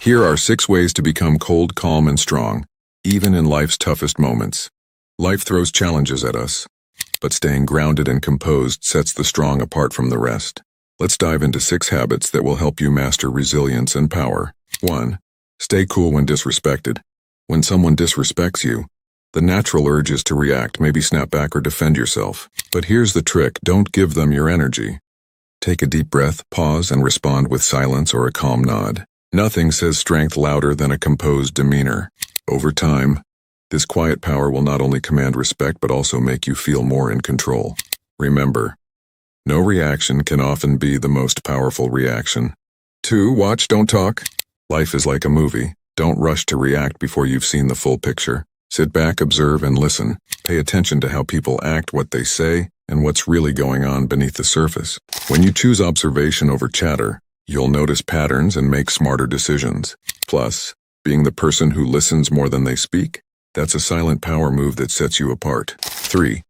Here are 6 ways to become cold, calm, and strong, even in life's toughest moments. Life throws challenges at us, but staying grounded and composed sets the strong apart from the rest. Let's dive into 6 habits that will help you master resilience and power. 1. Stay cool when disrespected. When someone disrespects you, the natural urge is to react, maybe snap back or defend yourself. But here's the trick: don't give them your energy. Take a deep breath, pause, and respond with silence or a calm nod. Nothing says strength louder than a composed demeanor. Over time, this quiet power will not only command respect but also make you feel more in control. Remember, no reaction can often be the most powerful reaction. 2. Watch, don't talk. Life is like a movie. Don't rush to react before you've seen the full picture. Sit back, observe, and listen. Pay attention to how people act, what they say, and what's really going on beneath the surface. When you choose observation over chatter, you'll notice patterns and make smarter decisions. Plus, being the person who listens more than they speak, that's a silent power move that sets you apart. 3.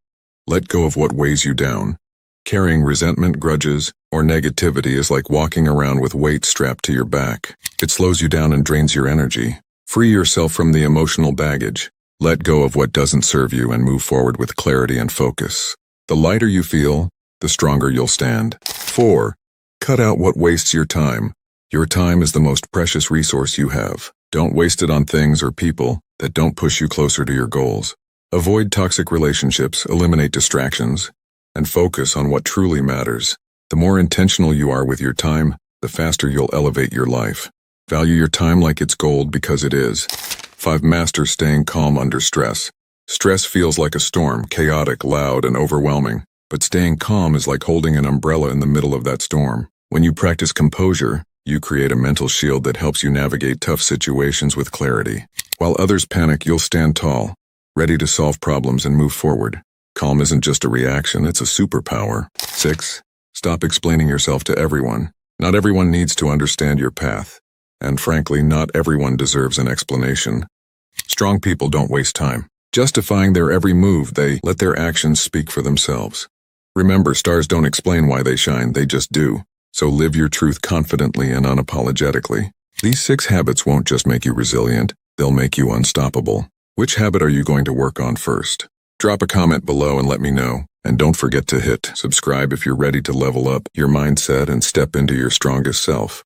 Let go of what weighs you down. Carrying resentment, grudges, or negativity is like walking around with weights strapped to your back. It slows you down and drains your energy. Free yourself from the emotional baggage. Let go of what doesn't serve you and move forward with clarity and focus. The lighter you feel, the stronger you'll stand. 4. Cut out what wastes your time. Your time is the most precious resource you have. Don't waste it on things or people that don't push you closer to your goals. Avoid toxic relationships, eliminate distractions, and focus on what truly matters. The more intentional you are with your time, the faster you'll elevate your life. Value your time like it's gold, because it is. 5. Master staying calm under stress. Stress feels like a storm, chaotic, loud, and overwhelming. But staying calm is like holding an umbrella in the middle of that storm. When you practice composure, you create a mental shield that helps you navigate tough situations with clarity. While others panic, you'll stand tall, ready to solve problems and move forward. Calm isn't just a reaction, it's a superpower. 6. Stop explaining yourself to everyone. Not everyone needs to understand your path. And frankly, not everyone deserves an explanation. Strong people don't waste time justifying their every move. They let their actions speak for themselves. Remember, stars don't explain why they shine, they just do. So live your truth confidently and unapologetically. These 6 habits won't just make you resilient, they'll make you unstoppable. Which habit are you going to work on first? Drop a comment below and let me know. And don't forget to hit subscribe if you're ready to level up your mindset and step into your strongest self.